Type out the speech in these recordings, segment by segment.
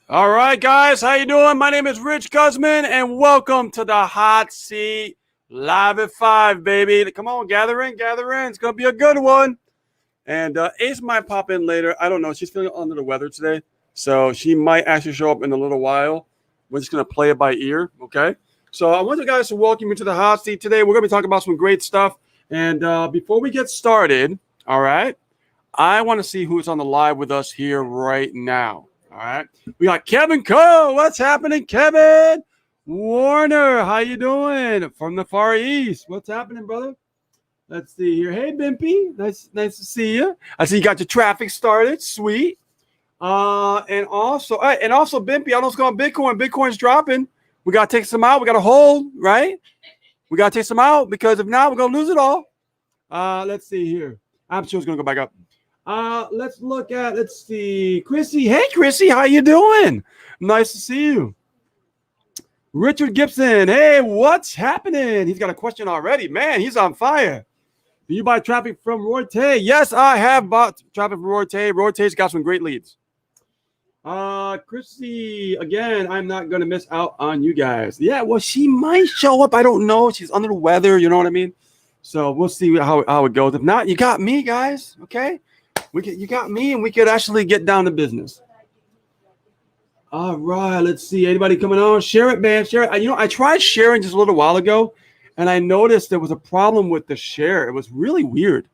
All right, guys, how you doing? My name is Rich Guzman, and welcome to the Hot Seat Live at 5, baby. Come on, gather in, gather in. It's going to be a good one. And Ace might pop in later. I don't know. She's feeling under the weather today, so she might actually show up in a little while. We're just going to play it by ear, okay? So I want you guys to welcome you to the Hot Seat today. We're going to be talking about some great stuff. And before we get started, all right, I want to see who's on the live with us here right now. All right. We got Kevin Coe. What's happening, Kevin? Warner, how you doing? From the Far East. What's happening, brother? Let's see here. Hey, Bimpy. Nice to see you. I see you got your traffic started. Sweet. And also, Bimpy, I know what's going on Bitcoin. Bitcoin's dropping. We got to take some out. We got to hold, right? We got to take some out because if not, we're going to lose it all. Let's see here. I'm sure it's going to go back up. Let's see, Chrissy. Hey, Chrissy, how you doing? Nice to see you. Richard Gibson. Hey, what's happening? He's got a question already. Man, he's on fire. Do you buy traffic from Roy Tay? Yes, I have bought traffic from Roy Tay. Roy Tay's got some great leads. Chrissy, again, I'm not going to miss out on you guys. Yeah, well, she might show up. I don't know. She's under the weather. You know what I mean? So we'll see how it goes. If not, you got me, guys. Okay? You got me, and we could actually get down to business. All right, let's see. Anybody coming on? Share it, man. Share it. I tried sharing just a little while ago, and I noticed there was a problem with the share. It was really weird.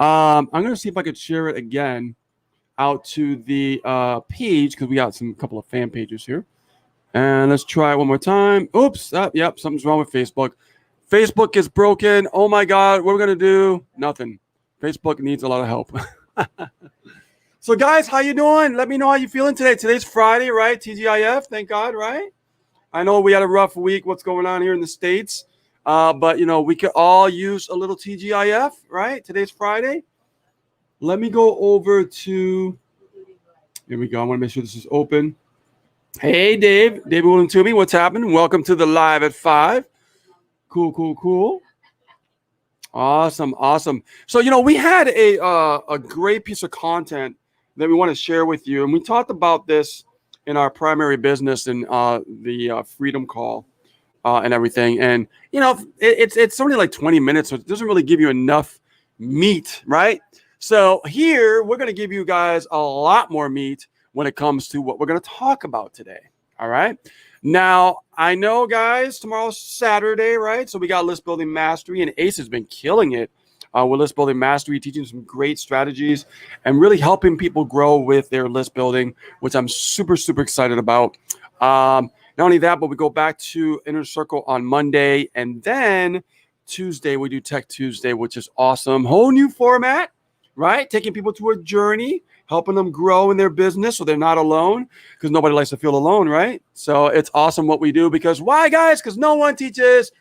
I'm going to see if I could share it again out to the page because we got a couple of fan pages here. And let's try it one more time. Oops. Yep, something's wrong with Facebook. Facebook is broken. Oh, my God. What are we going to do? Nothing. Facebook needs a lot of help. So guys, how you doing? Let me know how you feeling today. Today's Friday, right? TGIF, thank God, right? I know we had a rough week. What's going on here in the States? But we could all use a little TGIF, right? Today's Friday. Let me go over to. Here we go. I want to make sure this is open. Hey, David William Toomey, what's happening? Welcome to the Live at 5. Cool. Awesome. So, we had a great piece of content that we want to share with you. And we talked about this in our primary business in the Freedom Call and everything. And, it's only like 20 minutes, so it doesn't really give you enough meat, right? So here, we're going to give you guys a lot more meat when it comes to what we're going to talk about today. All right. Now, I know, guys, tomorrow's Saturday, right? So we got List Building Mastery, and Ace has been killing it with List Building Mastery, teaching some great strategies and really helping people grow with their list building, which I'm super, super excited about. Not only that, but we go back to Inner Circle on Monday, and then Tuesday, we do Tech Tuesday, which is awesome. Whole new format, right? Taking people to a journey, helping them grow in their business so they're not alone, because nobody likes to feel alone, right? So it's awesome what we do. Because why, guys? Because no one teaches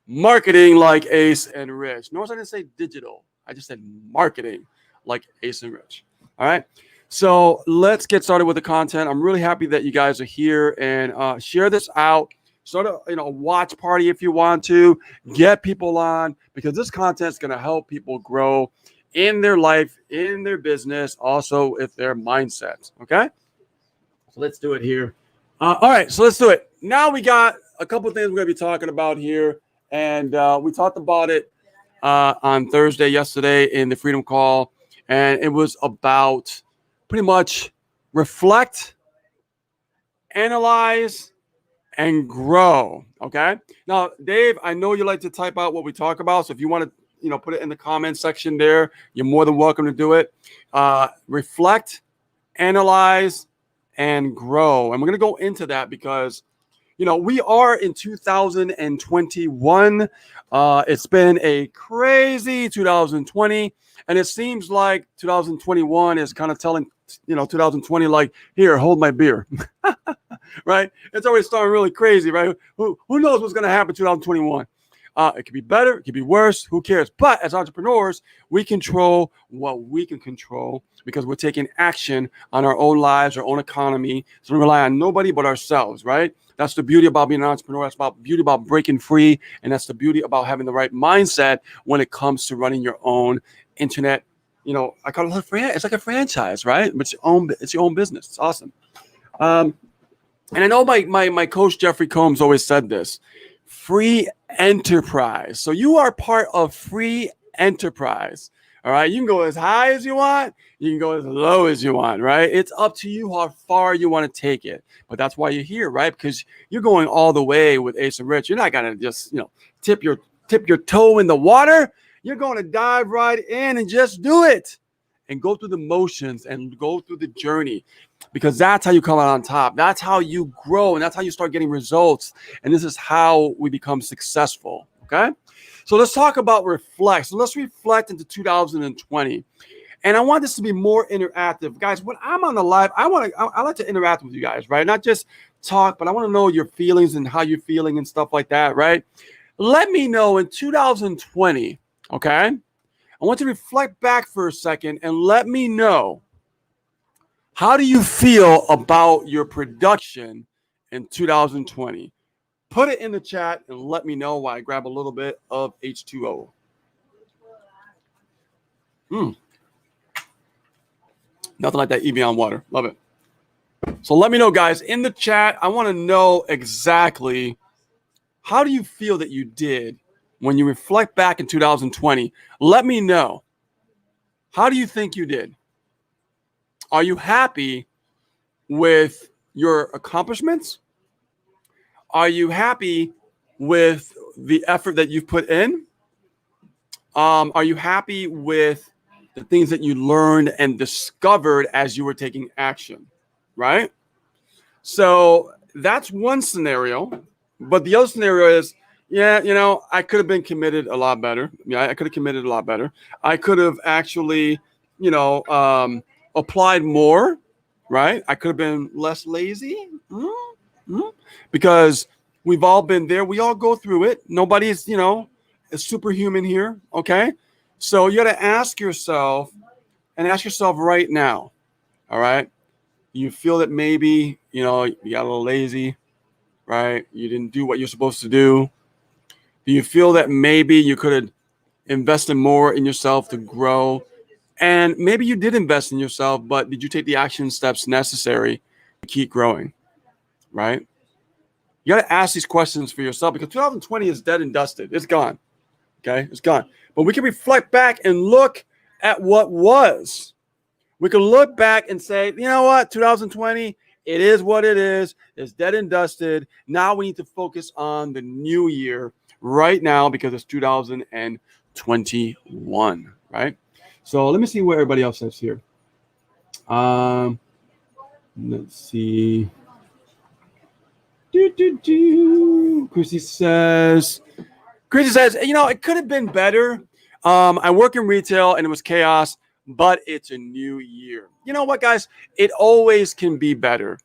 marketing like Ace and Rich. Notice I didn't say digital. I just said marketing like Ace and Rich. All right. So let's get started with the content. I'm really happy that you guys are here, and share this out. Start a watch party if you want to. Get people on, because this content is going to help people grow in their life, in their business, also with their mindsets. Okay, so let's do it here. All right, so let's do it. Now we got a couple of things we're going to be talking about here, and we talked about it on Thursday, yesterday in the Freedom Call, and it was about pretty much reflect, analyze, and grow. Okay. Now, Dave, I know you like to type out what we talk about, so if you want to put it in the comment section there, you're more than welcome to do it. Reflect, analyze, and grow. And we're going to go into that because, we are in 2021. It's been a crazy 2020. And it seems like 2021 is kind of telling, 2020, like, here, hold my beer. Right? It's already starting really crazy, right? Who knows what's going to happen in 2021? It could be better. It could be worse. Who cares? But as entrepreneurs, we control what we can control because we're taking action on our own lives, our own economy. So we rely on nobody but ourselves, right? That's the beauty about being an entrepreneur. That's about beauty about breaking free. And that's the beauty about having the right mindset when it comes to running your own internet. I call it it's like a franchise, right? But it's your own business. It's awesome. And I know my coach Jeffrey Combs always said this: free enterprise. So you are part of free enterprise. All right. You can go as high as you want. You can go as low as you want, right? It's up to you how far you want to take it. But that's why you're here, right? Because you're going all the way with Ace and Rich. You're not gonna just, tip your toe in the water. You're going to dive right in and just do it and go through the motions and go through the journey, because that's how you come out on top. That's how you grow, and that's how you start getting results. And this is how we become successful. Okay. So let's talk about reflect. So let's reflect into 2020. And I want this to be more interactive. Guys, when I'm on the live, I like to interact with you guys, right? Not just talk, but I want to know your feelings and how you're feeling and stuff like that, right? Let me know in 2020, okay? I want to reflect back for a second and let me know, how do you feel about your production in 2020? Put it in the chat and let me know while I grab a little bit of H2O. Nothing like that Evian water. Love it. So let me know, guys, in the chat. I want to know exactly, how do you feel that you did when you reflect back in 2020? Let me know. How do you think you did? Are you happy with your accomplishments? Are you happy with the effort that you've put in? Are you happy with the things that you learned and discovered as you were taking action, right? So that's one scenario. But the other scenario is, I could have been committed a lot better. Yeah, I could have committed a lot better. I could have actually, applied more, right? I could have been less lazy. Because we've all been there. We all go through it. Nobody's, a superhuman here, okay? So you got to ask yourself right now, all right? You feel that maybe, you got a little lazy, right? You didn't do what you're supposed to do. Do you feel that maybe you could have invested more in yourself to grow? And maybe you did invest in yourself, but did you take the action steps necessary to keep growing, right? You got to ask these questions for yourself, because 2020 is dead and dusted. It's gone. Okay, it's gone. But we can reflect back and look at what was. We can look back and say, you know what, 2020, it is what it is. It's dead and dusted. Now we need to focus on the new year right now, because it's 2021, right? So let me see what everybody else says here. Let's see. Chrissy says, it could have been better. I work in retail and it was chaos, but it's a new year. You know what, guys? It always can be better.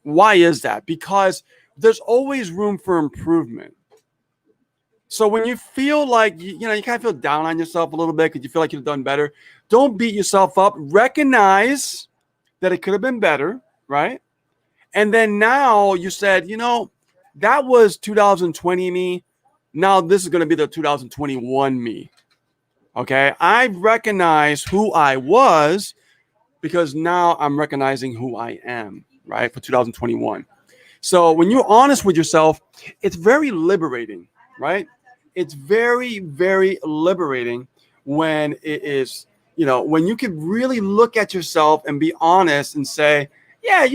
Why is that? Because there's always room for improvement. So when you feel like, you kind of feel down on yourself a little bit because you feel like you've done better, don't beat yourself up. Recognize that it could have been better, right? And then now you said, that was 2020 me. Now this is going to be the 2021 me. Okay. I recognize who I was, because now I'm recognizing who I am, right? For 2021. So when you're honest with yourself, it's very liberating, right? It's very, very liberating when it is, when you can really look at yourself and be honest and say, yeah,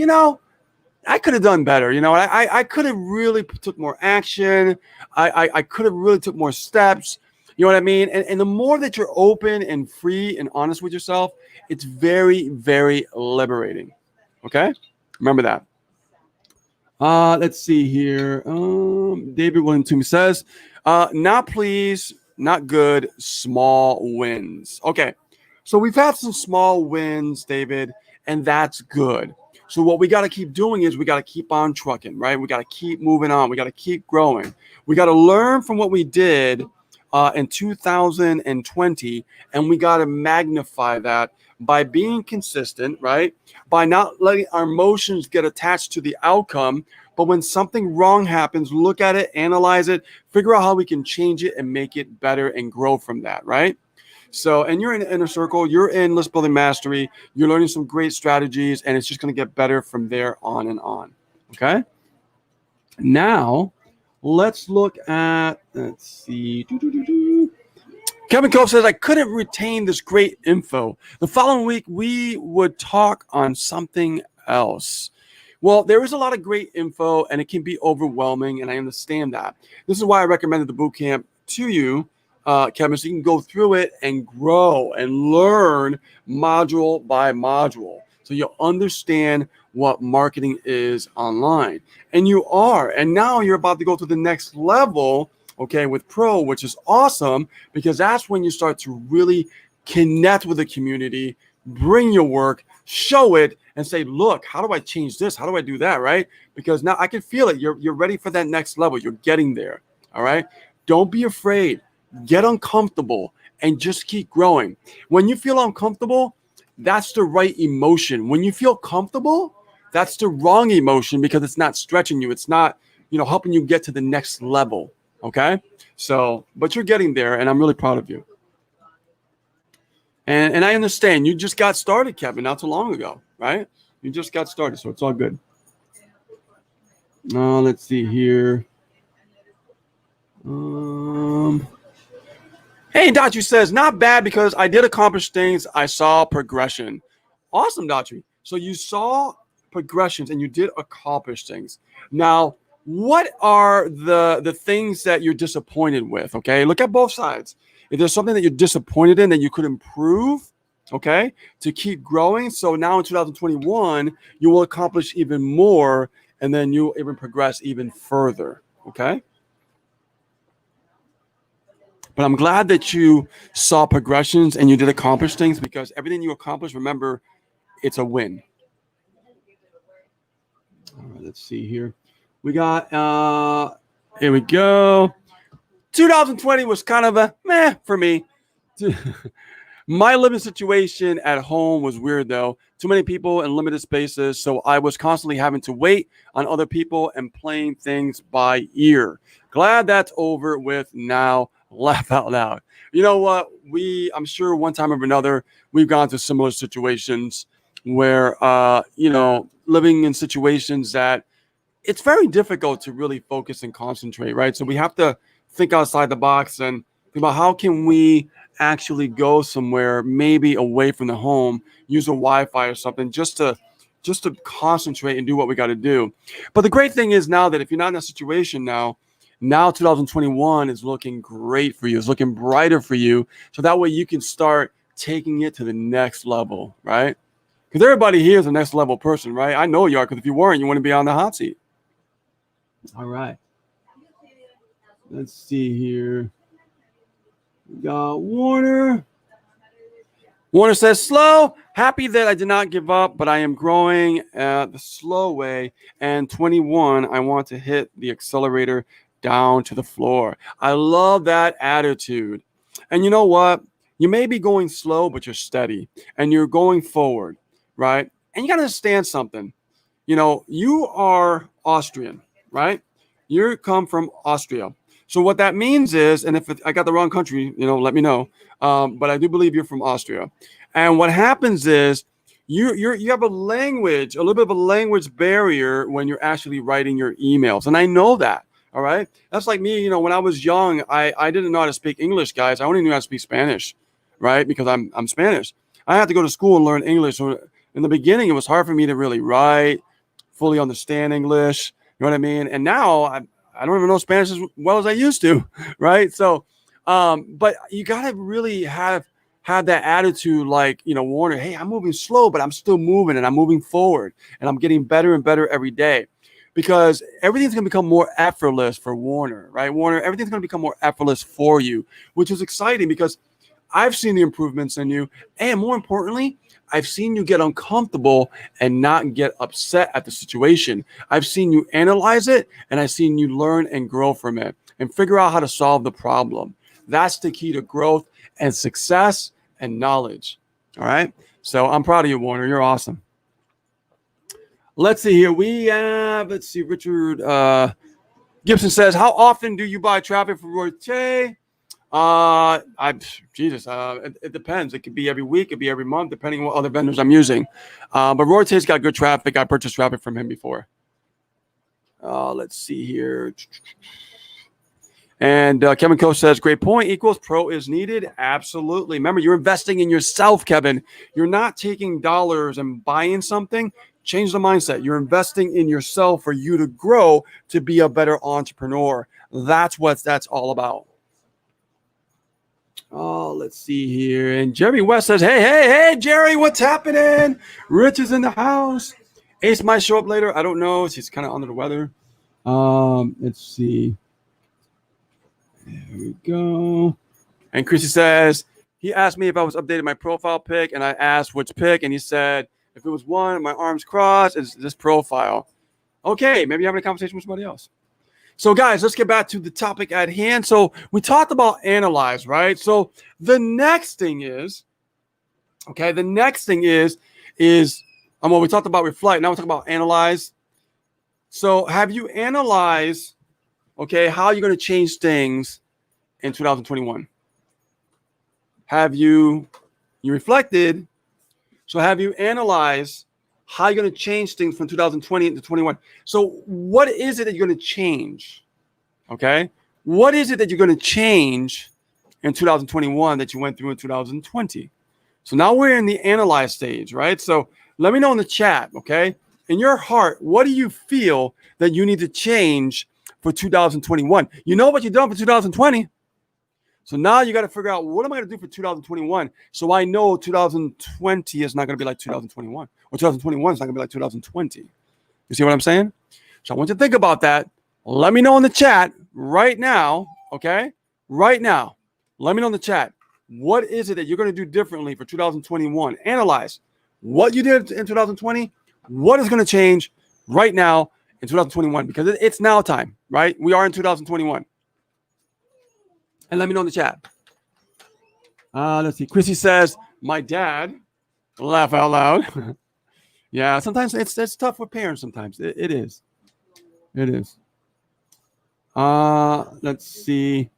I could have done better. I could have really took more action. I could have really took more steps. You know what I mean? And the more that you're open and free and honest with yourself, it's very, very liberating. Okay? Remember that. Let's see here. David William Toomey says, not pleased, not good, small wins. Okay. So we've had some small wins, David, and that's good. So what we got to keep doing is we got to keep on trucking, right? We got to keep moving on. We got to keep growing. We got to learn from what we did in 2020, and we got to magnify that by being consistent, right? By not letting our emotions get attached to the outcome. But when something wrong happens, look at it, analyze it, figure out how we can change it and make it better and grow from that, right? So, and you're in the inner circle, you're in List Building Mastery, you're learning some great strategies, and it's just going to get better from there on and on. Okay. Now, let's look at, let's see. Kevin Cove says, I couldn't retain this great info. The following week, we would talk on something else. Well, there is a lot of great info, and it can be overwhelming, and I understand that. This is why I recommended the boot camp to you, Kevin, so you can go through it and grow and learn module by module. So you'll understand what marketing is online. And you are. And now you're about to go to the next level, okay, with Pro, which is awesome, because that's when you start to really connect with the community, bring your work, show it, and say, look, how do I change this? How do I do that, right? Because now I can feel it. You're ready for that next level. You're getting there, all right? Don't be afraid. Get uncomfortable and just keep growing. When you feel uncomfortable, that's the right emotion. When you feel comfortable, that's the wrong emotion because it's not stretching you. It's not, helping you get to the next level, okay? So, but you're getting there, and I'm really proud of you. And I understand you just got started, Kevin, not too long ago, right? You just got started, so it's all good. Let's see here. Hey, Dachi says, not bad because I did accomplish things. I saw progression. Awesome, Dachi. So you saw progressions and you did accomplish things. Now, what are the things that you're disappointed with? Okay, look at both sides. If there's something that you're disappointed in that you could improve, okay, to keep growing. So now in 2021, you will accomplish even more, and then you'll even progress even further, okay? But I'm glad that you saw progressions and you did accomplish things, because everything you accomplish, remember, it's a win. All right, let's see here. We got, here we go. 2020 was kind of a meh for me. My living situation at home was weird, though. Too many people in limited spaces, so I was constantly having to wait on other people and playing things by ear. Glad that's over with now. Laugh out loud. You know what? I'm sure one time or another, we've gone through similar situations where, living in situations that it's very difficult to really focus and concentrate, right? So we have to think outside the box and think about how can we actually go somewhere, maybe away from the home, use a Wi-Fi or something, just to concentrate and do what we got to do. But the great thing is now that if you're not in that situation now 2021 is looking great for you. It's looking brighter for you. So that way you can start taking it to the next level, right? Because everybody here is a next level person, right? I know you are, because if you weren't, you wouldn't be on the hot seat. All right. Let's see here. We got Warner. Warner says, slow. Happy that I did not give up, but I am growing the slow way. And 21, I want to hit the accelerator down to the floor. I love that attitude. And you know what? You may be going slow, but you're steady and you're going forward, right? And you got to understand something. You are Austrian, right? You come from Austria. So what that means is, and if I got the wrong country, let me know. But I do believe you're from Austria. And what happens is you have a little bit of a language barrier when you're actually writing your emails. And I know that. All right. That's like me, when I was young, I didn't know how to speak English, guys. I only knew how to speak Spanish, right? Because I'm Spanish. I had to go to school and learn English. So in the beginning, it was hard for me to really write, fully understand English. You know what I mean? And now I don't even know Spanish as well as I used to, right? So, but you got to really have that attitude like, Warner, hey, I'm moving slow, but I'm still moving and I'm moving forward and I'm getting better and better every day. Because everything's going to become more effortless for Warner, right? Warner, everything's going to become more effortless for you, which is exciting because I've seen the improvements in you. And more importantly, I've seen you get uncomfortable and not get upset at the situation. I've seen you analyze it, and I've seen you learn and grow from it and figure out how to solve the problem. That's the key to growth and success and knowledge. All right? So I'm proud of you, Warner. You're awesome. Let's see here. We have, Richard Gibson says, how often do you buy traffic for Roy Tay? It depends. It could be every week, it could be every month, depending on what other vendors I'm using. But Roy Tay's got good traffic. I purchased traffic from him before. Let's see here. And Kevin Coach says, great point, equals pro is needed. Absolutely. Remember, you're investing in yourself, Kevin. You're not taking dollars and buying something. Change the mindset. You're investing in yourself for you to grow to be a better entrepreneur. That's what that's all about. Oh, let's see here. And Jerry West says, hey, Jerry, what's happening? Rich is in the house. Ace might show up later. I don't know. She's kind of under the weather. Let's see. There we go. And Chrissy says, he asked me if I was updating my profile pic, and I asked which pic, and he said, if it was one, my arms crossed, it's this profile. Okay, maybe you're having a conversation with somebody else. So, guys, let's get back to the topic at hand. So, we talked about analyze, right? So, the next thing is, okay, well, we talked about reflect. Now we're talking about analyze. So, have you analyzed, okay, how you're going to change things in 2021? Have you reflected? So, have you analyzed how you're going to change things from 2020 into 21? So what is it that you're going to change? Okay. What is it that you're going to change in 2021 that you went through in 2020? So now we're in the analyze stage, right? So let me know in the chat, okay? In your heart, what do you feel that you need to change for 2021? You know what you've done for 2020. So now you got to figure out, what am I going to do for 2021? So I know 2020 is not going to be like 2021, or 2021 is not going to be like 2020. You see what I'm saying? So I want you to think about that. Let me know in the chat right now, okay? Right now, let me know in the chat. What is it that you're going to do differently for 2021? Analyze what you did in 2020. What is going to change right now in 2021? Because it's now time, right? We are in 2021. And let me know in the chat. Let's see. Chrissy says, my dad, laugh out loud. Yeah, sometimes it's tough with parents sometimes. It is. It is. Let's see.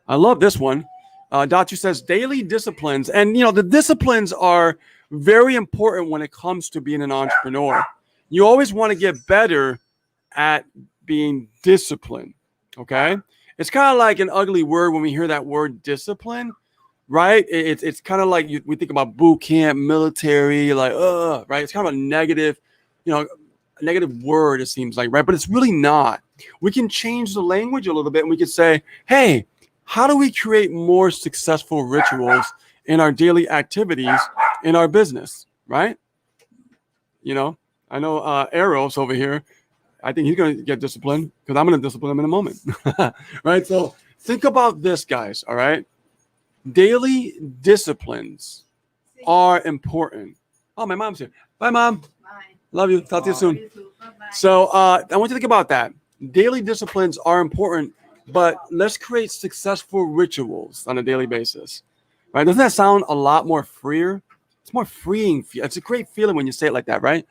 I love this one. Datu says, daily disciplines. And, the disciplines are very important when it comes to being an entrepreneur. You always want to get better at being disciplined, okay? It's kind of like an ugly word when we hear that word discipline, right? It's kind of like we think about boot camp, military, like, right? It's kind of a negative, a negative word, it seems like, right? But it's really not. We can change the language a little bit, and we can say, hey, how do we create more successful rituals in our daily activities in our business, right? I know Eros over here, I think he's going to get disciplined because I'm going to discipline him in a moment, right? So think about this, guys, all right? Daily disciplines are important. Oh, my mom's here. Bye, Mom. Bye. Love you. Talk to you soon. You too. Bye-bye. So I want you to think about that. Daily disciplines are important, but let's create successful rituals on a daily basis, right? Doesn't that sound a lot more freer? It's more freeing. It's a great feeling when you say it like that, right?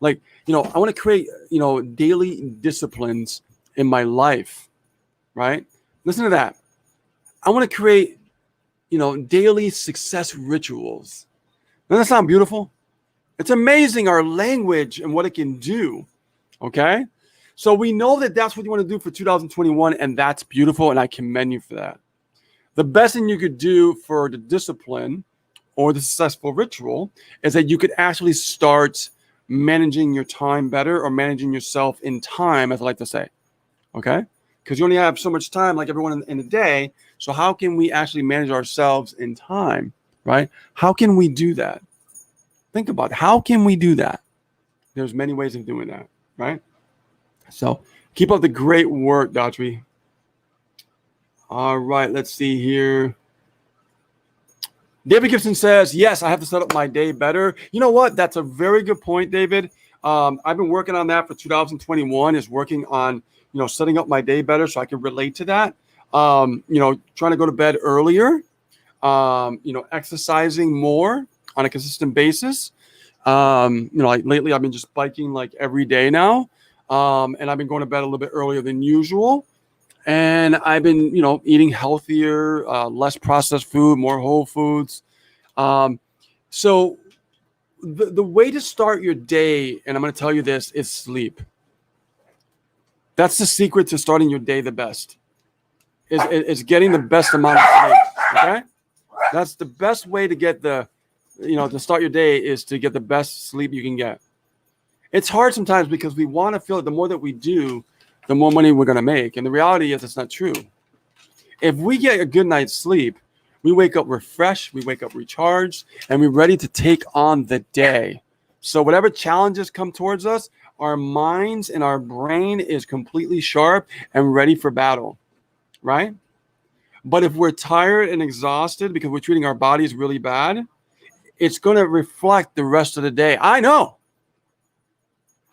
Like, I want to create, daily disciplines in my life, right? Listen to that. I want to create, daily success rituals. Doesn't that sound beautiful? It's amazing, our language and what it can do, okay? So we know that that's what you want to do for 2021, and that's beautiful, and I commend you for that. The best thing you could do for the discipline or the successful ritual is that you could actually start managing your time better, or managing yourself in time, as I like to say, okay? Because you only have so much time, like everyone in a day. So how can we actually manage ourselves in time, right? How can we do that? Think about it. How can we do that? There's many ways of doing that, right? So keep up the great work, Dautry. All right, let's see here. David Gibson says, yes, I have to set up my day better. You know what? That's a very good point, David. I've been working on that for 2021, is working on, setting up my day better so I can relate to that. Trying to go to bed earlier, exercising more on a consistent basis. Like lately I've been just biking like every day now. And I've been going to bed a little bit earlier than usual. And I've been, eating healthier, less processed food, more whole foods. So the way to start your day, and I'm going to tell you this, is sleep. That's the secret to starting your day the best. Is getting the best amount of sleep. Okay, that's the best way to get to start your day is to get the best sleep you can get. It's hard sometimes because we want to feel that the more that we do, the more money we're going to make. And the reality is it's not true. If we get a good night's sleep, we wake up refreshed, we wake up recharged, and we're ready to take on the day. So whatever challenges come towards us, our minds and our brain is completely sharp and ready for battle, right? But if we're tired and exhausted because we're treating our bodies really bad, it's going to reflect the rest of the day. I know.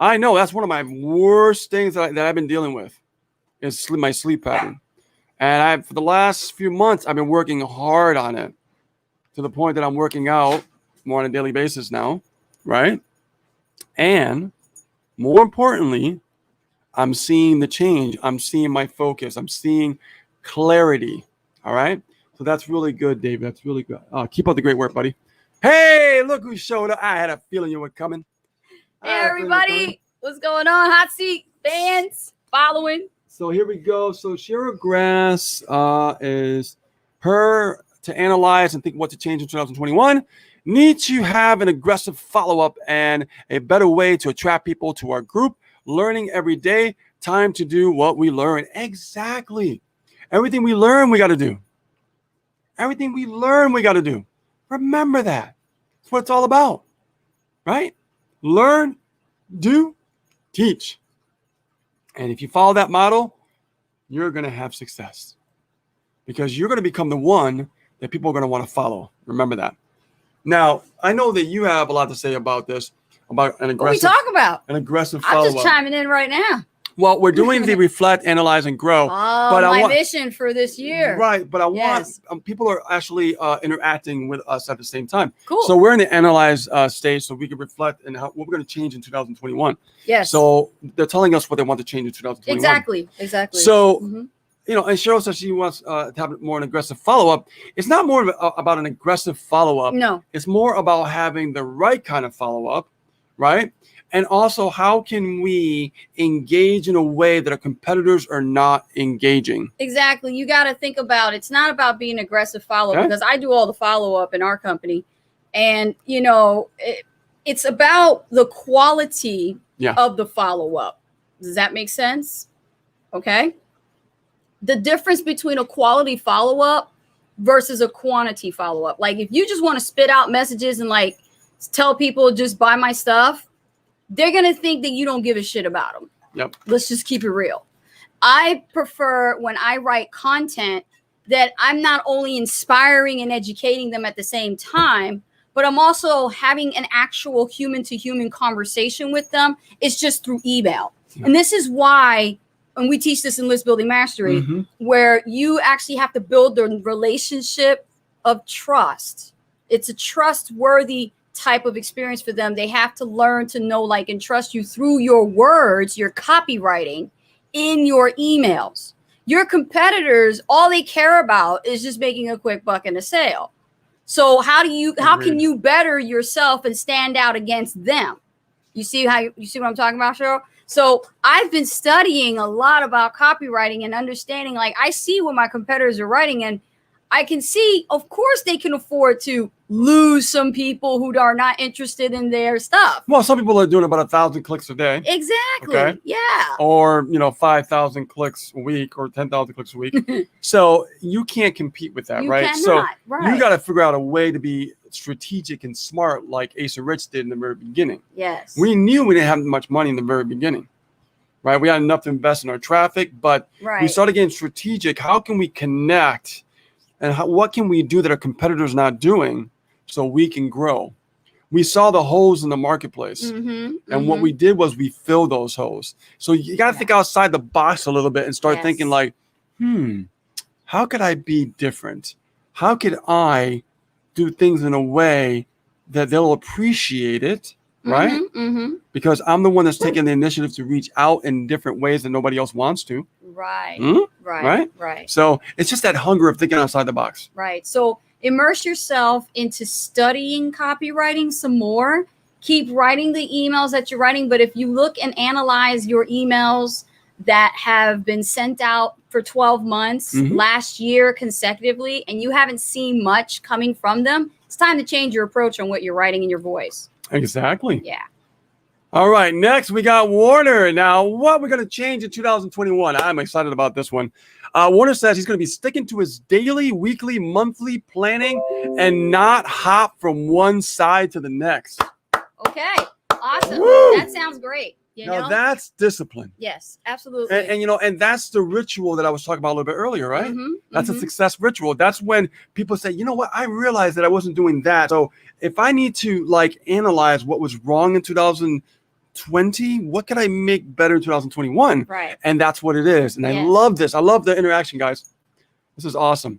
That's one of my worst things that I've been dealing with is my sleep pattern. And for the last few months, I've been working hard on it to the point that I'm working out more on a daily basis now, right? And more importantly, I'm seeing the change. I'm seeing my focus. I'm seeing clarity, all right? So that's really good, David. That's really good. Keep up the great work, buddy. Hey, look who showed up. I had a feeling you were coming. Hey, everybody. What's going on? Hot Seat fans following. So here we go. So Cheryl Grass is her to analyze and think what to change in 2021. Need to have an aggressive follow-up and a better way to attract people to our group. Learning every day. Time to do what we learn. Exactly. Everything we learn, we got to do. Everything we learn, we got to do. Remember that. That's what it's all about. Right? Learn, do, teach. And if you follow that model, you're going to have success because you're going to become the one that people are going to want to follow. Remember that. Now, I know that you have a lot to say about this, about an aggressive. What we talk about? An aggressive follow-up. I'm just chiming in right now. Well, we're doing the reflect, analyze, and grow. But my mission for this year. Right, but I want people are actually interacting with us at the same time. Cool. So we're in the analyze stage, so we can reflect and what we're going to change in 2021. Yes. So they're telling us what they want to change in 2021. Exactly. So, and Cheryl says she wants to have more an aggressive follow-up. It's not more about an aggressive follow-up. No. It's more about having the right kind of follow-up, right? And also, how can we engage in a way that our competitors are not engaging? Exactly. You got to think about it's not about being aggressive follow-up because I do all the follow-up in our company. And, it's about the quality of the follow-up. Does that make sense? Okay. The difference between a quality follow-up versus a quantity follow-up. Like if you just want to spit out messages and like tell people just buy my stuff, they're going to think that you don't give a shit about them. Yep. Let's just keep it real. I prefer when I write content that I'm not only inspiring and educating them at the same time, but I'm also having an actual human-to-human conversation with them. It's just through email. Yep. And this is why, and we teach this in List Building Mastery, where you actually have to build the relationship of trust. It's a trustworthy type of experience for them. They have to learn to know, like, and trust you through your words, your copywriting in your emails. Your competitors, all they care about is just making a quick buck and a sale. So how can you better yourself and stand out against them? You see what I'm talking about, Cheryl? So I've been studying a lot about copywriting and understanding, like I see what my competitors are writing and I can see, of course, they can afford to lose some people who are not interested in their stuff. Well, some people are doing about 1,000 clicks a day. Exactly. Okay? Yeah. Or, 5,000 clicks a week or 10,000 clicks a week. So you can't compete with that, right? Cannot. So right. You got to figure out a way to be strategic and smart like Asa Rich did in the very beginning. Yes. We knew we didn't have much money in the very beginning, right? We had enough to invest in our traffic, but we started getting strategic. How can we connect? And what can we do that our competitors not doing so we can grow? We saw the holes in the marketplace. And what we did was we filled those holes. So you got to think outside the box a little bit and start thinking like, how could I be different? How could I do things in a way that they'll appreciate it, right? Because I'm the one that's taking the initiative to reach out in different ways that nobody else wants to. Right. So it's just that hunger of thinking outside the box. Right. So immerse yourself into studying copywriting some more. Keep writing the emails that you're writing. But if you look and analyze your emails that have been sent out for 12 months Mhm. last year consecutively, and you haven't seen much coming from them, it's time to change your approach on what you're writing in your voice. Exactly. Yeah. All right, next we got Warner. Now, what we're going to change in 2021? I'm excited about this one. Warner says he's going to be sticking to his daily, weekly, monthly planning and not hop from one side to the next. Okay. Awesome. Woo! That sounds great. You Now, know? that's discipline. Yes, absolutely. And, and that's the ritual that I was talking about a little bit earlier, right? Mhm, That's a mhm. success ritual. That's when people say, you know what, I realized that I wasn't doing that. So if I need to like analyze what was wrong in 2020, what can I make better in 2021? Right. And that's what it is. And I Yes. love this. I love the interaction, guys. This is awesome.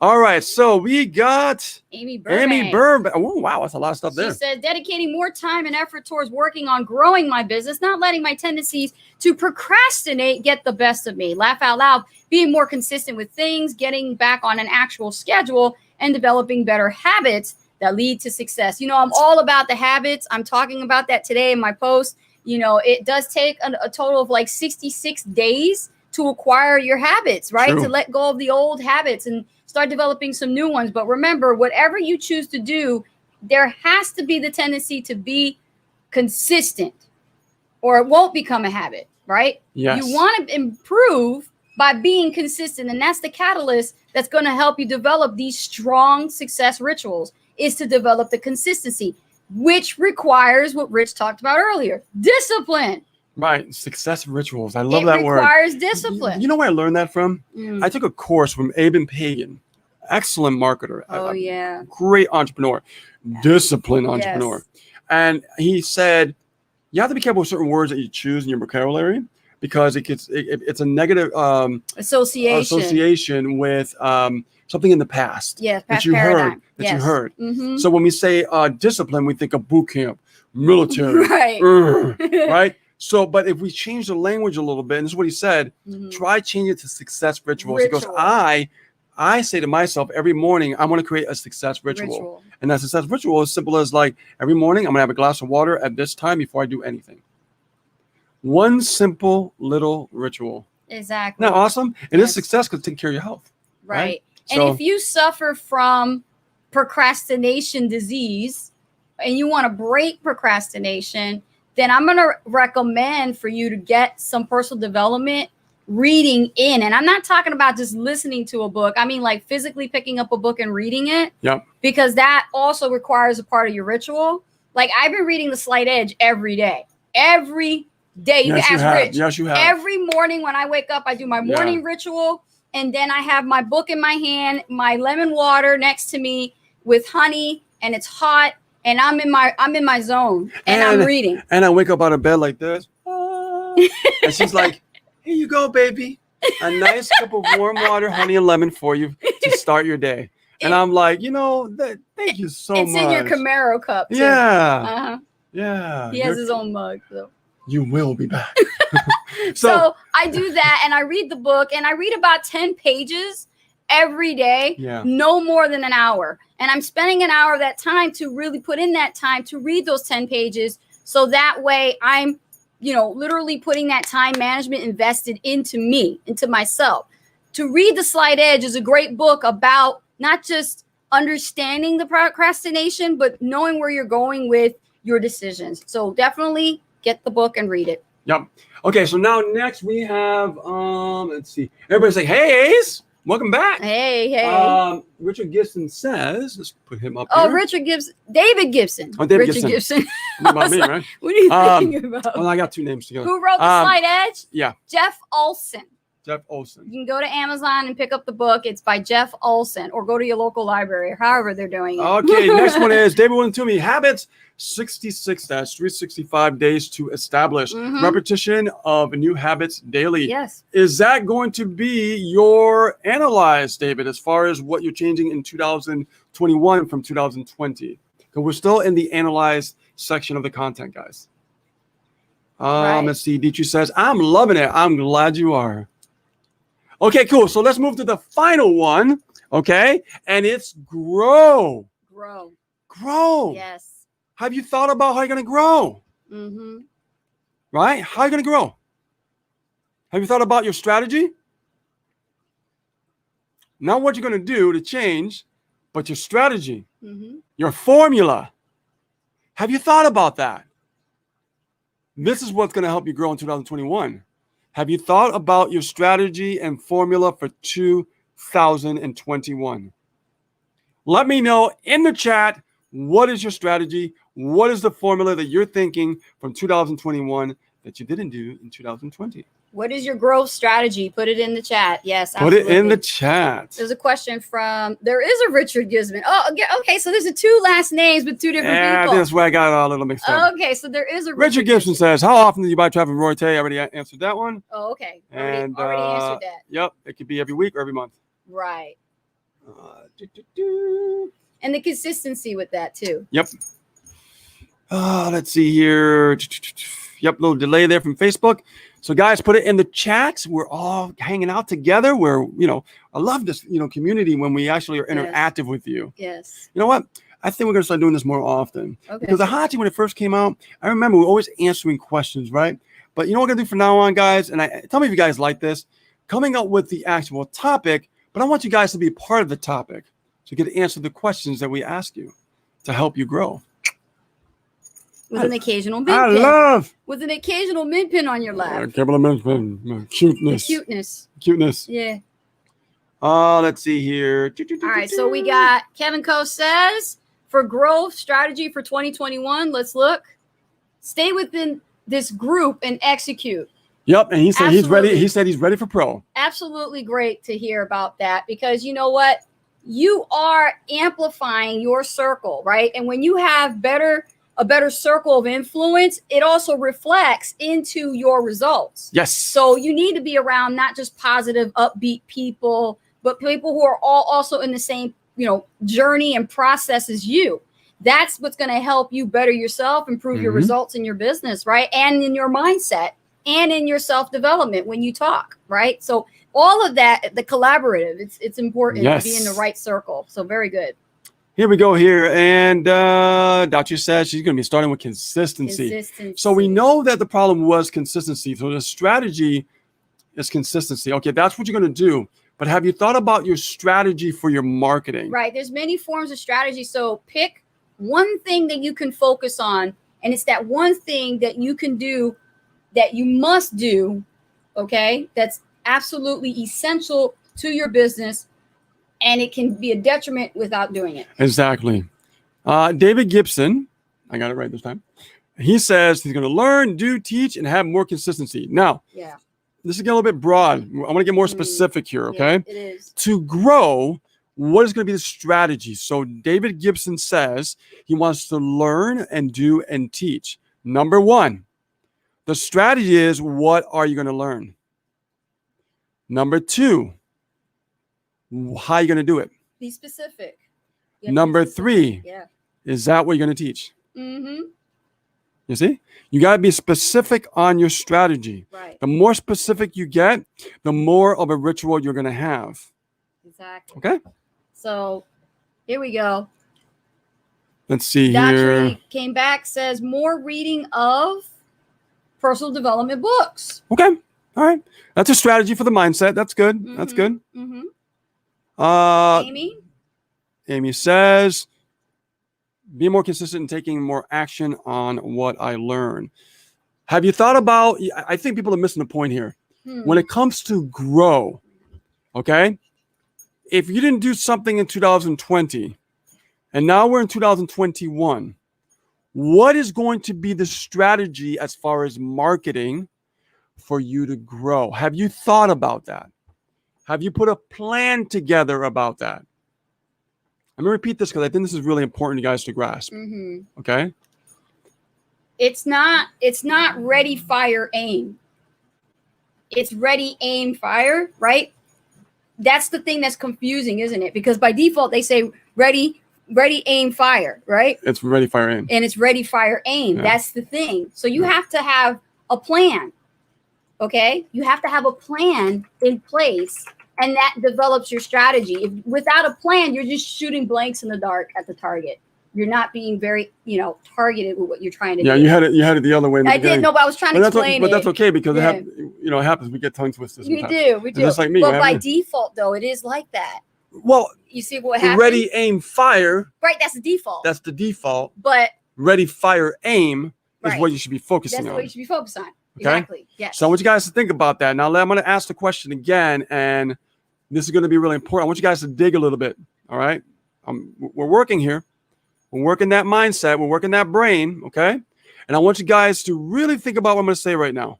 All right, so we got Amy Burbank. Amy Burbank. Oh, wow, that's a lot of stuff She there. said, dedicating more time and effort towards working on growing my business, not letting my tendencies to procrastinate get the best of me. Laugh out loud, being more consistent with things, getting back on an actual schedule, and developing better habits that lead to success. You know, I'm all about the habits. I'm talking about that today in my post. You know, it does take a total of like 66 days to acquire your habits, right? True. To let go of the old habits and start developing some new ones. But remember, whatever you choose to do, there has to be the tendency to be consistent or it won't become a habit, right? Yes. You want to improve by being consistent. And that's the catalyst that's going to help you develop these strong success rituals, is to develop the consistency, which requires what Rich talked about earlier, discipline. Right, success rituals. I love that word. It requires discipline. You know where I learned that from? Mm. I took a course from Aben Pagan, excellent marketer, Oh, yeah. great entrepreneur, disciplined entrepreneur. Yes. And he said, you have to be careful with certain words that you choose in your vocabulary because it's a negative association with something in the past Yes, that past you paradigm. heard. That Yes. you heard. Mhm. So when we say discipline, we think of boot camp, military, Right. right? So, but if we change the language a little bit, and this is what he said, Mhm. try changing it to success rituals. He goes, Ritual. I say to myself every morning, I want to create a success ritual. And that success ritual is as simple as like every morning, I'm gonna have a glass of water at this time before I do anything. One simple little ritual. Exactly. Isn't that awesome? And it's Yes. success because take care of your health. Right. So- And if you suffer from procrastination disease and you want to break procrastination, then I'm going to recommend for you to get some personal development reading in. And I'm not talking about just listening to a book. I mean, like physically picking up a book and reading it. Yep. Because that also requires a part of your ritual. Like I've been reading The Slight Edge every day. Every day. You Yes, can you ask have. Rich. Yes, you have. Every morning when I wake up, I do my morning ritual. And then I have my book in my hand, my lemon water next to me with honey, and it's hot, and I'm in my zone, and I'm reading. And I wake up out of bed like this. And she's like, here you go, baby. A nice cup of warm water, honey, and lemon for you to start your day. And I'm like, thank you so much. It's in your Camaro cup, too. Yeah. Uh-huh. Yeah. He has his own mug, so. You will be back. So I do that, and I read the book, and I read about 10 pages every day, no more than an hour. And I'm spending an hour of that time to really put in that time to read those 10 pages. So that way I'm, literally putting that time management invested into me, into myself. To read The Slight Edge is a great book about not just understanding the procrastination, but knowing where you're going with your decisions. So definitely get the book and read it. Yep. Okay, so now next we have let's see. Everybody say, hey Ace, welcome back. Hey. Richard Gibson says, let's put him up Oh, here. Richard Gibson. David Gibson. Oh, David Richard Gibson. What about me, right? What are you thinking about? Well, I got two names together. Who wrote The Slight Edge? Yeah. Jeff Olson. Jeff Olson. You can go to Amazon and pick up the book. It's by Jeff Olson, or go to your local library, or however they're doing it. Okay, next one is David William Toomey. Habits 66-365 days to establish. Mhm. Repetition of new habits daily. Yes. Is that going to be your analyze, David, as far as what you're changing in 2021 from 2020? Because we're still in the analyze section of the content, guys. Right. Let's see. Dietrich says, I'm loving it. I'm glad you are. Okay, cool. So let's move to the final one. Okay. And it's grow. Grow. Grow. Yes. Have you thought about how you're going to grow? Mm-hmm. Right? How are you going to grow? Have you thought about your strategy? Not what you're going to do to change, but your strategy, your formula. Have you thought about that? This is what's going to help you grow in 2021. Have you thought about your strategy and formula for 2021? Let me know in the chat, what is your strategy? What is the formula that you're thinking from 2021 that you didn't do in 2020? What is your growth strategy? Put it in the chat. Yes, Put absolutely. it in the chat. There's a question there is a Richard Gisman. Oh, okay. So there's two last names with two different people. That's where I got it all a little mixed up. Okay, so there is a Richard Gibson says, how often do you buy traffic from Roy Tay? I already answered that one. Oh, okay. And already answered that. Yep, it could be every week or every month. Right. And the consistency with that too. Yep. Let's see here. Yep, little delay there from Facebook. So guys, put it in the chats. We're all hanging out together. I love this, community when we actually are interactive with you. Yes. You know what? I think we're going to start doing this more often. Okay. Because the Hot Seat, when it first came out, I remember we were always answering questions, right? But you know what we're going to do from now on, guys? And tell me if you guys like this. Coming up with the actual topic, but I want you guys to be a part of the topic. So you get to answer the questions that we ask you to help you grow. With an occasional mint pin. With an occasional mint pin on your lap. Cuteness. The Cuteness. Yeah. Let's see here. All right, so we got Kevin Coe says, for growth strategy for 2021, let's look. Stay within this group and execute. Yep, and he said he's ready. He said he's ready for pro. Absolutely great to hear about that, because you know what? You are amplifying your circle, right? And when you have a better circle of influence, it also reflects into your results. Yes. So you need to be around not just positive, upbeat people, but people who are all also in the same, journey and process as you. That's what's going to help you better yourself, improve your results in your business, right? And in your mindset and in your self-development when you talk, right? So all of that, the collaborative, it's important to be in the right circle. So very good. Here we go here. And Dr. says she's going to be starting with consistency. So we know that the problem was consistency. So the strategy is consistency. Okay, that's what you're going to do. But have you thought about your strategy for your marketing? Right. There's many forms of strategy. So pick one thing that you can focus on. And it's that one thing that you can do, that you must do. Okay. That's absolutely essential to your business. And it can be a detriment without doing it. Exactly. David Gibson, I got it right this time. He says he's going to learn, do, teach, and have more consistency. Now, this is getting a little bit broad. I want to get more specific here, okay? Yeah, it is. To grow, what is going to be the strategy? So David Gibson says he wants to learn and do and teach. Number one, the strategy is, what are you going to learn? Number two, how are you going to do it? Be specific. Number three, is that what you're going to teach? You see? You got to be specific on your strategy. Right. The more specific you get, the more of a ritual you're going to have. Exactly. Okay? So here we go. Let's see Dr. here. Came back, says more reading of personal development books. Okay. All right. That's a strategy for the mindset. That's good. That's good. Amy says, be more consistent in taking more action on what I learn. Have you thought about, I think people are missing the point here. When it comes to grow, okay, if you didn't do something in 2020 and now we're in 2021, what is going to be the strategy as far as marketing for you to grow? Have you thought about that? Have you put a plan together about that? I'm going to repeat this because I think this is really important, you guys, to grasp. Okay? It's not ready, fire, aim. It's ready, aim, fire, right? That's the thing that's confusing, isn't it? Because by default, they say ready, aim, fire, right? It's ready, fire, aim. And it's ready, fire, aim. Yeah. That's the thing. So you have to have a plan, okay? You have to have a plan in place, and that develops your strategy. Without a plan, you're just shooting blanks in the dark at the target. You're not being very, targeted with what you're trying to Yeah, do. you had it the other way. In the I did. beginning. No, but I was trying to explain But it. that's okay because Yeah. it happens. We get tongue twisters. We sometimes. do. We It's do. just like me. But What by happened? default, though, it is like that. Well, You see what happened? ready, aim, fire. Right. That's the default. That's the default. But Ready, fire, aim is Right. what you should be focusing that's on. what you should be focused on. Okay? Exactly. Yes. So I want you guys to think about that. Now I'm going to ask the question again, and this is going to be really important. I want you guys to dig a little bit. All right, we're working here. We're working that mindset. We're working that brain. Okay, and I want you guys to really think about what I'm going to say right now.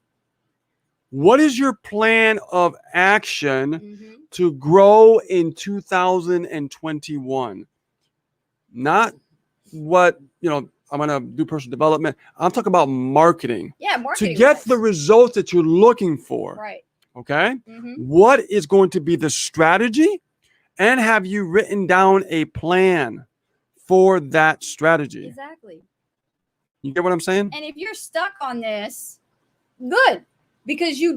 What is your plan of action Mhm. to grow in 2021? Not what I'm going to do personal development. I'm talking about marketing. Yeah. Marketing. To get wise. the results that you're looking for. Right. Okay. Mhm. What is going to be the strategy? And have you written down a plan for that strategy? Exactly. You get what I'm saying? And if you're stuck on this, good, because you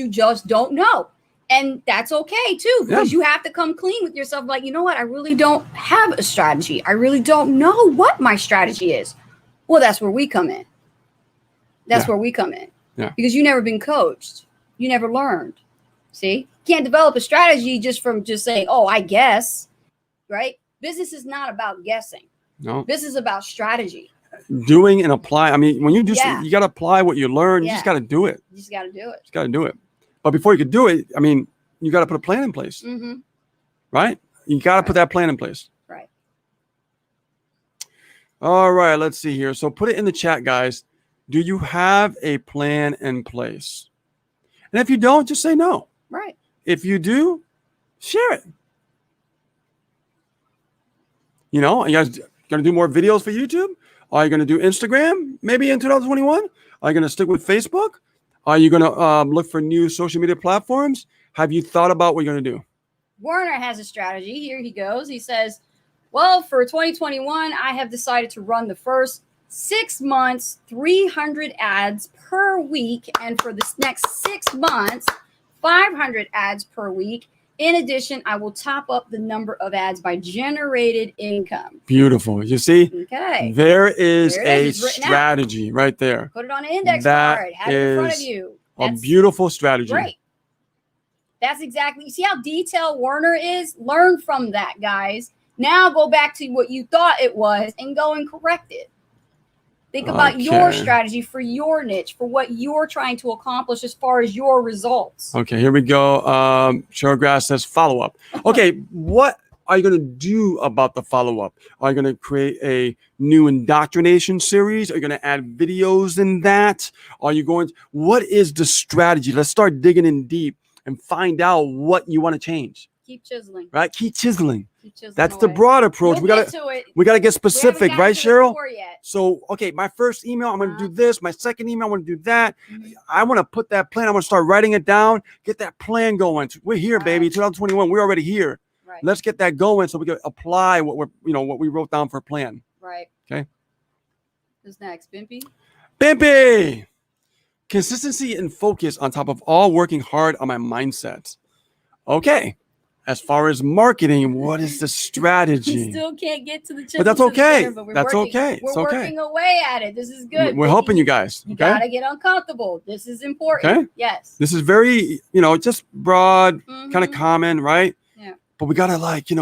just don't know. And that's okay too, because you have to come clean with yourself. Like, you know what? I really don't have a strategy. I really don't know what my strategy is. Well, that's where we come in. That's where we come in. Yeah. Because you never been coached. You never learned. See? You can't develop a strategy just from just saying, oh, I guess. Right? Business is not about guessing. No. Business is about strategy. Doing and apply. I mean, when you do, Yeah. you got to apply what you learn. You just got to do it. You just got to do it. Just got to do it. But before you could do it, I mean, you got to put a plan in place, Mm-hmm. right? You got to put that plan in place. Right. All right. Let's see here. So put it in the chat, guys. Do you have a plan in place? And if you don't, just say no. Right. If you do, share it. You guys going to do more videos for YouTube? Are you going to do Instagram maybe in 2021? Are you going to stick with Facebook? Are you going to look for new social media platforms? Have you thought about what you're going to do? Warner has a strategy. Here he goes. He says, well, for 2021, I have decided to run the first 6 months, 300 ads per week. And for the next 6 months, 500 ads per week. In addition, I will top up the number of ads by generated income. Beautiful. You see, Okay. there is There it a is. It's written out. strategy right there. Put it on an index That card. Have it in front of is you. A That's beautiful strategy. great. That's exactly. You see how detailed Warner is? Learn from that, guys. Now go back to what you thought it was and go and correct it. Think about your Okay. strategy for your niche, for what you're trying to accomplish as far as your results. Okay, here we go. Cheryl Grass says follow-up. Okay, what are you going to do about the follow-up? Are you going to create a new indoctrination series? Are you going to add videos in that? What is the strategy? Let's start digging in deep and find out what you want to change, Keep chiseling. right? Keep chiseling. Keep chiseling That's the away. broad approach. We'll We got get to to it. we got to get We haven't specific, gotten right, to the Cheryl? core yet. So, okay, my first email, I'm going to do this. My second email, I want to do that. Mhm. I want to put that plan. I want to start writing it down, get that plan going. We're here, baby. Right. 2021, we're already here. Right. Let's get that going so we can apply what we wrote down for a plan. Right. Okay. Who's next? Bimpy? Bimpy! Consistency and focus on top of all working hard on my mindset. Okay. As far as marketing, what is the We strategy? still can't get to the But that's chisel to the okay. center, but we're That's working. okay. It's We're okay. working away at it. This is good. We're helping you guys. You Okay. gotta get uncomfortable. This is important. Okay. Yes. This is very, just broad, kind of Mhm. common, right? Yeah. But we gotta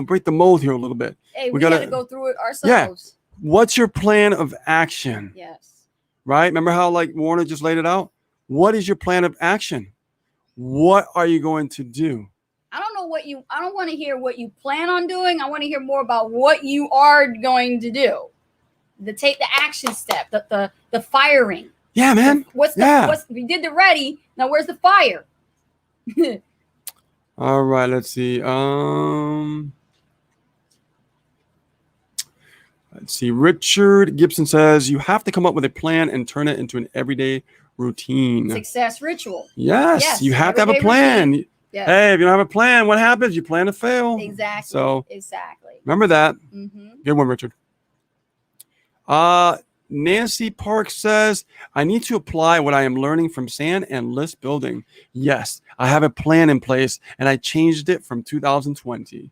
break the mold here a little bit. Hey, we we gotta- gotta go through it ourselves. What's your plan of action? Yes. Right? Remember how Warner just laid it out? What is your plan of action? What are you going to do? I don't want to hear what you plan on doing. I want to hear more about what you are going to do. Take the action step, the firing. Yeah, man. What's we did the ready. Now where's the fire? All right, let's see. Let's see. Richard Gibson says you have to come up with a plan and turn it into an everyday routine. Success ritual. Yes, you have to have a everyday plan. Yes. Hey, if you don't have a plan, what happens? You plan to fail. Exactly. So exactly. remember that. Mm-hmm. Good one, Richard. Nancy Park says, I need to apply what I am learning from SAN and list building. Yes, I have a plan in place and I changed it from 2020.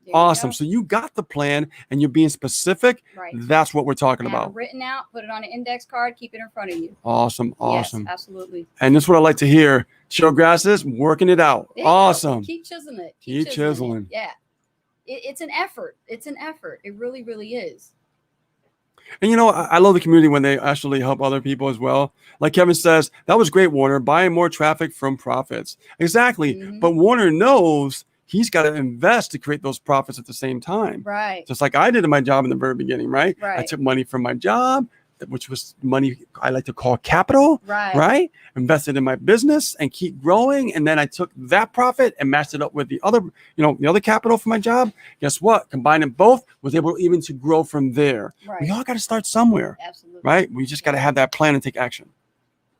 There you Awesome. go. So you got the plan and you're being specific. Right. That's what we're talking Have it about. written out, put it on an index card, keep it in front of you. Awesome. Awesome. Yes, absolutely. And this is what I like to hear. Cheryl Grasses, working it out. There you go. Awesome. Keep chiseling it. Keep chiseling. It. Yeah. It's an effort. It's an effort. It really, really is. And you know, I love the community when they actually help other people as well. Like Kevin says, that was great, Warner, buying more traffic from profits. Exactly. Mhm. But Warner knows he's got to invest to create those profits at the same time. Right. Just like I did in my job in the very beginning, right? I Right. took money from my job, which was money I like to call capital, Right. right? Invested in my business and keep growing. And then I took that profit and matched it up with the other, the other capital for my job. Guess what? Combining both, was able even to grow from there. Right. We all got to start somewhere, Absolutely. right? We just got to have that plan and take action.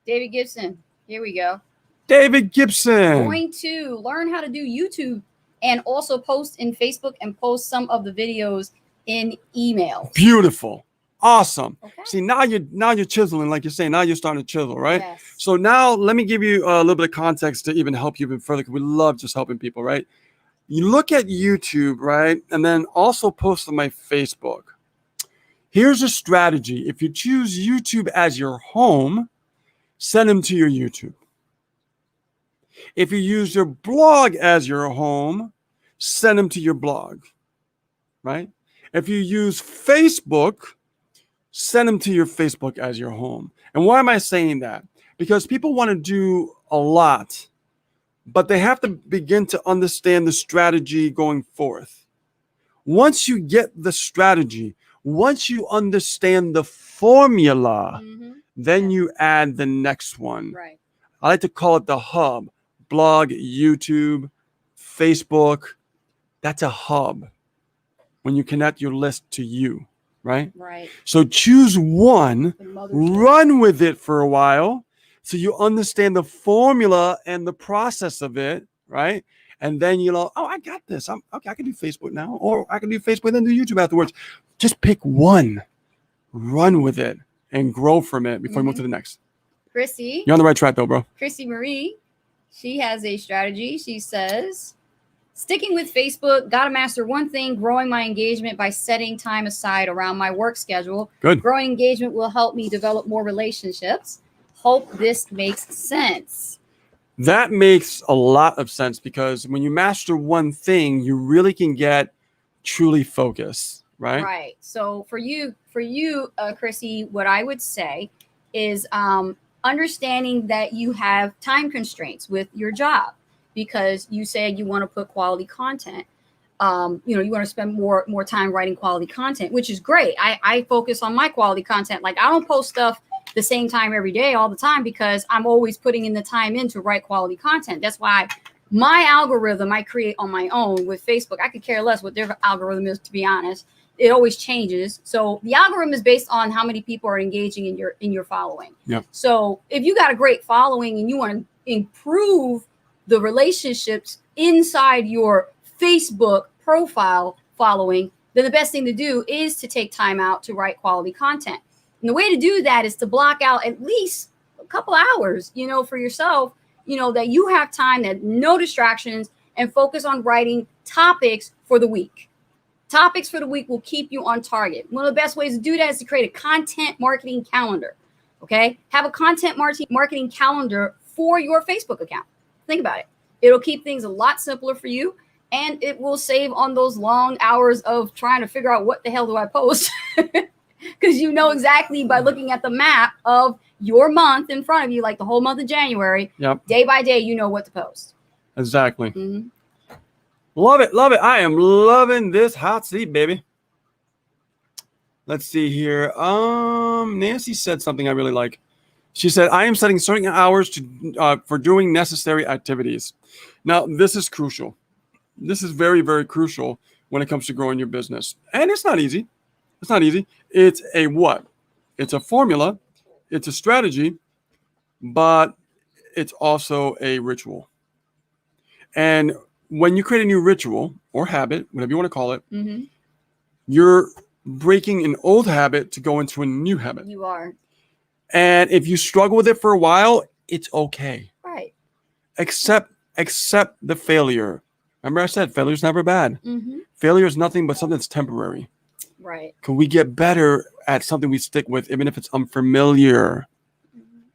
David Gibson. Here we go. David Gibson. Going to learn how to do YouTube and also post in Facebook and post some of the videos in emails. Beautiful. Awesome. Okay. See, now you're chiseling, like you're saying, now you're starting to chisel, right? Yes. So now let me give you a little bit of context to even help you even further, because we love just helping people, right? You look at YouTube, right? And then also post on my Facebook. Here's a strategy. If you choose YouTube as your home, send them to your YouTube. If you use your blog as your home, send them to your blog, right? If you use Facebook, send them to your Facebook as your home. And why am I saying that? Because people want to do a lot, but they have to begin to understand the strategy going forth. Once you get the strategy, once you understand the formula, Mhm. then you add the next one. Right. I like to call it the hub. Blog, YouTube, Facebook. That's a hub when you connect your list to you, right? Right. So choose one, The mothership. run with it for a while so you understand the formula and the process of it, right? And then you know, oh, I got this. Okay, I can do Facebook now, or I can do Facebook and do YouTube afterwards. Just pick one, run with it, and grow from it before you move to the next. Chrissy. You're on the right track though, bro. Chrissy Marie. She has a strategy. She says, sticking with Facebook, got to master one thing, growing my engagement by setting time aside around my work schedule. Good. Growing engagement will help me develop more relationships. Hope this makes sense. That makes a lot of sense, because when you master one thing, you really can get truly focused, right? Right. So for you, Chrissy, what I would say is understanding that you have time constraints with your job, because you said you want to put quality content. You want to spend more time writing quality content, which is great. I focus on my quality content. Like, I don't post stuff the same time every day all the time, because I'm always putting in the time in to write quality content. That's why my algorithm I create on my own with Facebook, I could care less what their algorithm is, to be honest. It always changes. So the algorithm is based on how many people are engaging in your following. Yep. So if you got a great following and you want to improve the relationships inside your Facebook profile following, then the best thing to do is to take time out to write quality content. And the way to do that is to block out at least a couple hours, for yourself, that you have time, that no distractions, and focus on writing topics for the week. Topics for the week will keep you on target. One of the best ways to do that is to create a content marketing calendar. Okay. Have a content marketing calendar for your Facebook account. Think about it. It'll keep things a lot simpler for you, and it will save on those long hours of trying to figure out what the hell do I post. Because you know exactly by looking at the map of your month in front of you, like the whole month of January, Yep. day by day, you know what to post. Exactly. Mm-hmm. Love it. Love it. I am loving this hot seat, baby. Let's see here. Nancy said something I really like. She said, I am setting certain hours for doing necessary activities. Now, this is crucial. This is very, very crucial when it comes to growing your business. And it's not easy. It's not easy. It's a what? It's a formula. It's a strategy, but it's also a ritual. And when you create a new ritual or habit, whatever you want to call it, Mm-hmm. you're breaking an old habit to go into a new habit. You are. And if you struggle with it for a while, it's okay. Right. Accept the failure. Remember I said failure's never bad. Mm-hmm. Failure is nothing but something that's temporary. Right. Can we get better at something we stick with, even if it's unfamiliar?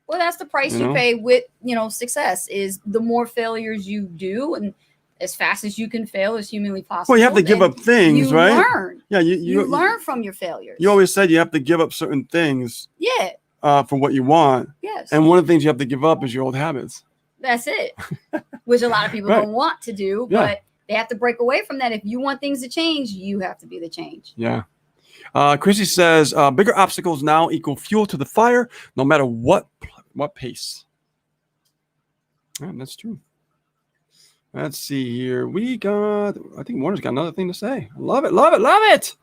Well, that's the price You you know? pay with, success is the more failures you do and as fast as you can fail as humanly possible. Well, you have to give then up things, you right? learn. Yeah, You learn from your failures. You always said you have to give up certain things Yeah. for what you want. Yes. And one of the things you have to give up is your old habits. That's it. Which a lot of people Right. don't want to do, Yeah. but they have to break away from that. If you want things to change, you have to be the change. Yeah. Chrissy says, bigger obstacles now equal fuel to the fire, no matter what pace. Yeah, that's true. Let's see here. I think Warner's got another thing to say. Love it, love it, love it.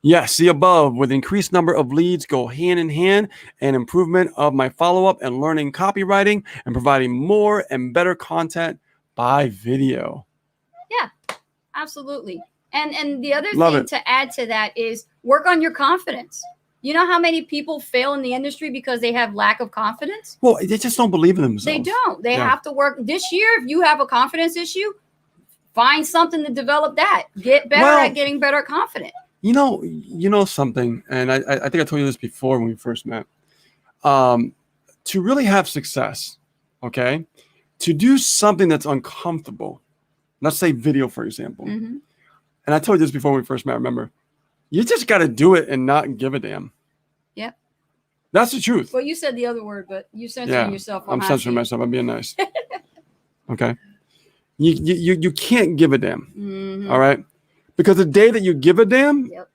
Yes, the above with increased number of leads go hand in hand and improvement of my follow-up and learning copywriting and providing more and better content by video. Absolutely. And the other Love thing it. to add to that is work on your confidence. You know how many people fail in the industry because they have lack of confidence? Well, they just don't believe in themselves. They don't. They Yeah. have to work. This year, if you have a confidence issue, find something to develop that. Get better Well, at getting better confident. You know something, and I think I told you this before when we first met. To really have success, okay, to do something that's uncomfortable, let's say video, for example. Mhm. And I told you this before when we first met, remember? You just got to do it and not give a damn. Yep. That's the truth. Well, you said the other word, but you censoring yourself. I'm censoring myself. I'm being nice. Okay. You can't give a damn. Mm-hmm. All right. Because the day that you give a damn Yep.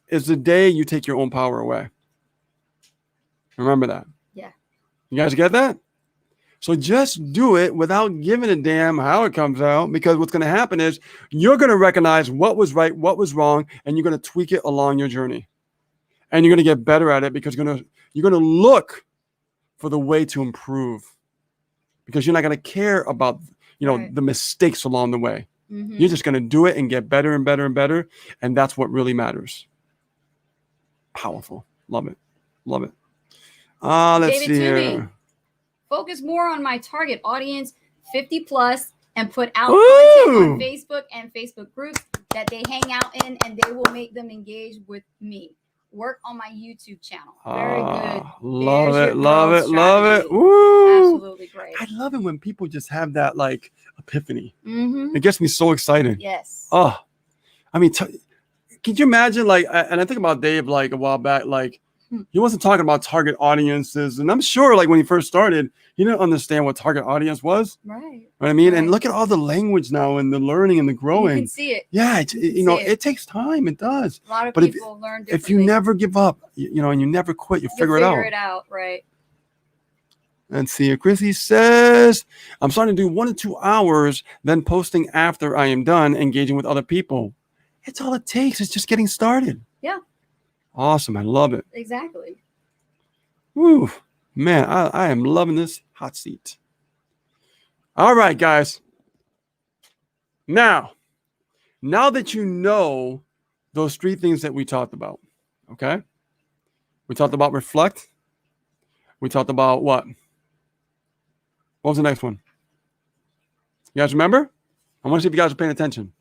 is the day you take your own power away. Remember that. Yeah. You guys get that? So just do it without giving a damn how it comes out, because what's going to happen is you're going to recognize what was right, what was wrong, and you're going to tweak it along your journey. And you're going to get better at it because you're going to look for the way to improve, because you're not going to care about, Right. the mistakes along the way. Mm-hmm. You're just going to do it and get better and better and better. And that's what really matters. Powerful. Love it. Love it. Let's David see Toomey. here. Focus more on my target audience, 50 plus, and put out Ooh. content on Facebook and Facebook groups that they hang out in, and they will make them engage with me. Work on my YouTube channel. Very good. Love There's it. your Love growth it. Love it. strategy. Woo. Absolutely great. I love it when people just have that like epiphany. Mm-hmm. It gets me so excited. Yes. Oh, I mean, could you imagine, like, and I think about Dave, like, a while back, like, he wasn't talking about target audiences. And I'm sure, like, when he first started, he didn't understand what target audience was. Right. You know what I mean? And Right. look at all the language now and the learning and the You growing. can see it. Yeah, can see it. it takes time. It does. A lot of But people learn If differently. you never give up, and you never quit, you You'll figure it out. Right. Let's see. Chrissy says, I'm starting to do 1 to 2 hours, then posting after I am done engaging with other people. It's all it takes. It's just getting started. Yeah. Awesome. I love it. Exactly. Woo. Man, I am loving this hot seat. All right, guys. Now that you know those 3 things that we talked about, okay? We talked about reflect. We talked about what? What was the next one? You guys remember? I want to see if you guys are paying attention.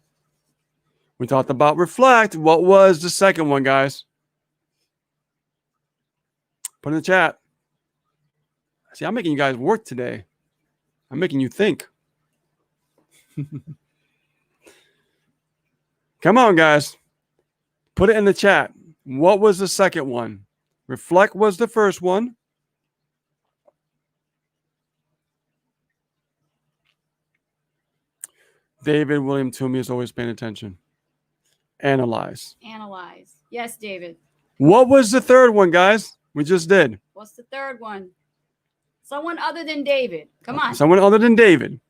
We talked about reflect. What was the second one, guys? Put in the chat. See, I'm making you guys work today. I'm making you think. Come on, guys. Put it in the chat. What was the second one? Reflect was the first one. David William Toomey is always paying attention. Analyze. Analyze. Yes, David. What was the third one, guys? We just did. What's the third one? Someone other than David. Come on. Someone other than David.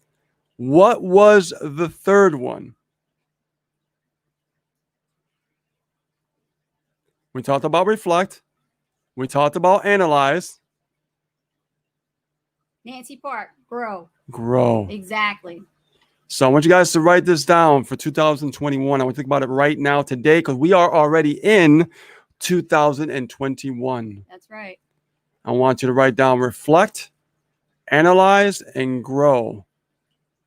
What was the third one? We talked about reflect. We talked about analyze. Nancy Park. Grow. Grow. Exactly. So I want you guys to write this down for 2021. I want to think about it right now today, because we are already in 2021. That's right. I want you to write down reflect, analyze, and grow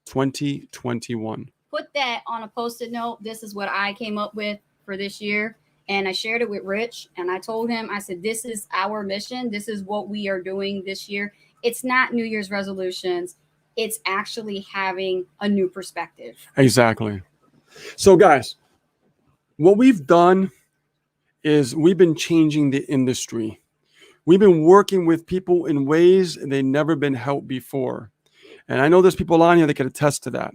2021. put that on a post-it note. This is what I came up with for this year. And I shared it with Rich. And I told him, I said, this is our mission. This is what we are doing this year. It's not New Year's resolutions. It's actually having a new perspective. Exactly. So guys, what we've done is we've been changing the industry. We've been working with people in ways they've never been helped before. And I know there's people on here that can attest to that.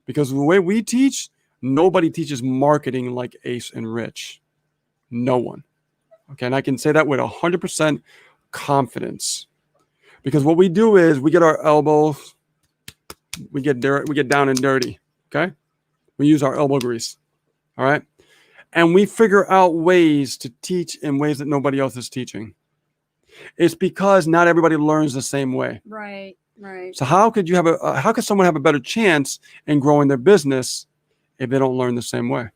Because the way we teach, nobody teaches marketing like Ace and Rich. No one. Okay, and I can say that with 100% confidence. Because what we do is we get our elbows, we get down and dirty. Okay? We use our elbow grease. All right? And we figure out ways to teach in ways that nobody else is teaching. It's because not everybody learns the same way. Right. So how could someone have a better chance in growing their business if they don't learn the same way?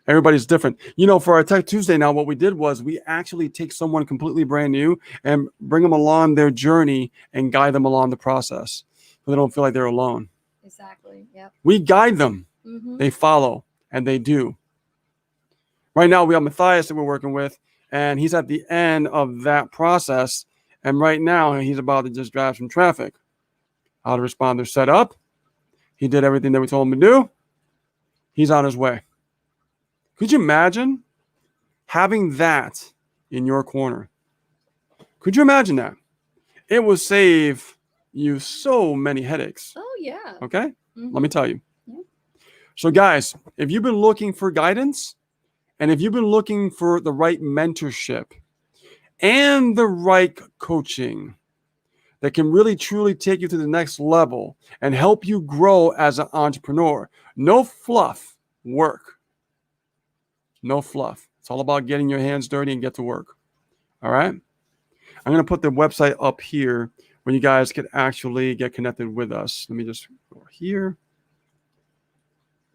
Everybody's different. For our Tech Tuesday now, what we did was we actually take someone completely brand new and bring them along their journey and guide them along the process so they don't feel like they're alone. Exactly. Yep. We guide them. Mm-hmm. They follow and they do. Right now we have Matthias that we're working with, and he's at the end of that process. And right now he's about to just drive some traffic. Autoresponder set up. He did everything that we told him to do. He's on his way. Could you imagine having that in your corner? Could you imagine that? It will save you so many headaches. Oh, yeah. Okay? Mm-hmm. Let me tell you. Yeah. So guys, if you've been looking for guidance and if you've been looking for the right mentorship and the right coaching that can really truly take you to the next level and help you grow as an entrepreneur, no fluff work. No fluff. It's all about getting your hands dirty and get to work. All right? I'm going to put the website up here where you guys can actually get connected with us. Let me just go here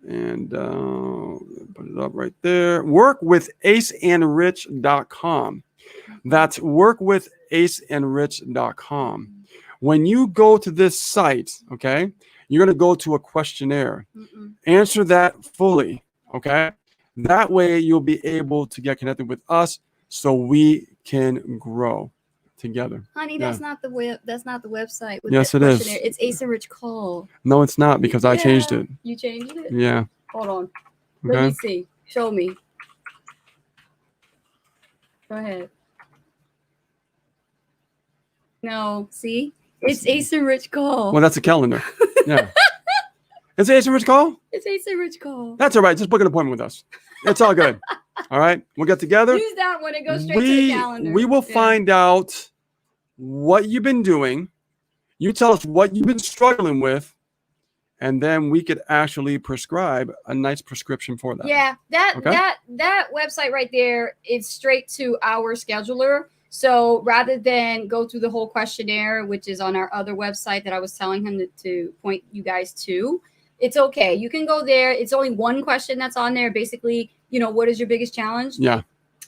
and put it up right there. Workwithaceandrich.com. That's workwithaceandrich.com. When you go to this site, okay, you're going to go to a questionnaire. Answer that fully, okay? That way you'll be able to get connected with us so we can grow together. Honey, that's not the website. Yes, it is. It's Ace and Rich Call. No, it's not because I changed it. You changed it? Yeah. Hold on. Okay. Let me see. Show me. Go ahead. No, see? It's Ace and Rich Call. Well, that's a calendar. Yeah. It's Ace and Rich Call? It's Ace and Rich Call. That's all right. Just book an appointment with us. It's all good. All right. We'll get together. Use that one and go straight to the calendar. We will find out what you've been doing. You tell us what you've been struggling with, and then we could actually prescribe a nice prescription for that. Yeah, that website right there is straight to our scheduler. So rather than go through the whole questionnaire, which is on our other website that I was telling him to point you guys to, it's okay. You can go there. It's only one question that's on there. Basically, what is your biggest challenge? Yeah.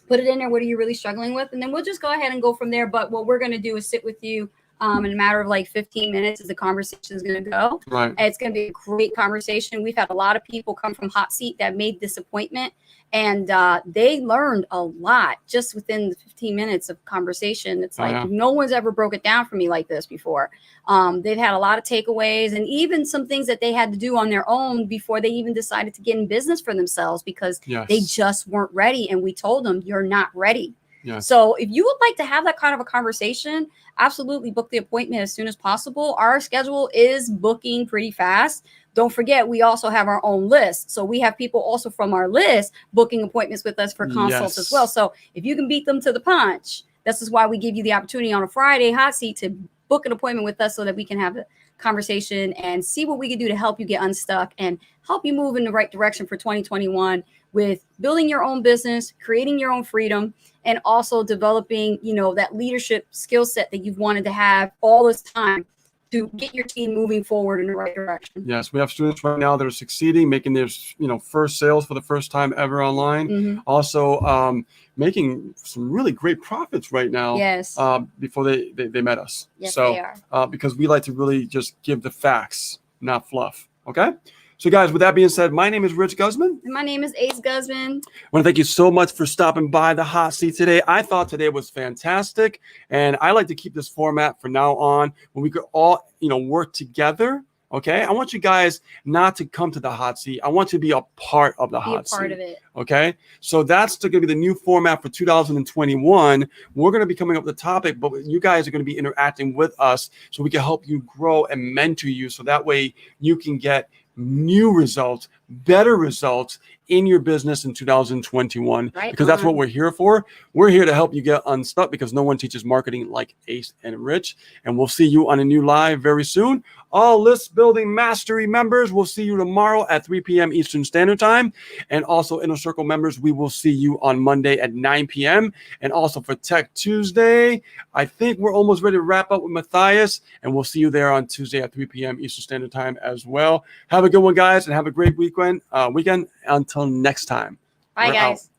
Put it in there. What are you really struggling with? And then we'll just go ahead and go from there. But what we're going to do is sit with you in a matter of like 15 minutes as the conversation is going to go. Right. And it's going to be a great conversation. We've had a lot of people come from Hot Seat that made this appointment, and they learned a lot just within the 15 minutes of conversation. It's like no one's ever broke it down for me like this before. They've had a lot of takeaways and even some things that they had to do on their own before they even decided to get in business for themselves because they just weren't ready. And we told them, you're not ready. Yes. So if you would like to have that kind of a conversation, absolutely book the appointment as soon as possible. Our schedule is booking pretty fast. Don't forget, we also have our own list. So we have people also from our list booking appointments with us for consults as well. So if you can beat them to the punch, this is why we give you the opportunity on a Friday Hot Seat to book an appointment with us so that we can have a conversation and see what we can do to help you get unstuck and help you move in the right direction for 2021 with building your own business, creating your own freedom, and also developing, that leadership skill set that you've wanted to have all this time to get your team moving forward in the right direction. Yes, we have students right now that are succeeding, making their, first sales for the first time ever online. Mm-hmm. Also, making some really great profits right now. Yes. Before they met us. Yes, so, they are. Because we like to really just give the facts, not fluff. Okay. So, guys, with that being said, my name is Rich Guzman. And my name is Ace Guzman. I want to thank you so much for stopping by the hot seat today. I thought today was fantastic, and I like to keep this format from now on when we could all, work together. Okay, I want you guys not to come to the hot seat. I want you to be a part of the hot seat. Be a part of it. Okay, so that's going to be the new format for 2021. We're going to be coming up with a topic, but you guys are going to be interacting with us so we can help you grow and mentor you. So that way you can get new results, better results in your business in 2021, right, because that's what we're here for. We're here to help you get unstuck because no one teaches marketing like Ace and Rich. And we'll see you on a new live very soon. All List Building Mastery members, we'll see you tomorrow at 3 p.m. Eastern Standard Time. And also Inner Circle members, we will see you on Monday at 9 p.m. And also for Tech Tuesday, I think we're almost ready to wrap up with Matthias. And we'll see you there on Tuesday at 3 p.m. Eastern Standard Time as well. Have a good one, guys, and have a great weekend. Until next time. Bye, guys. Out.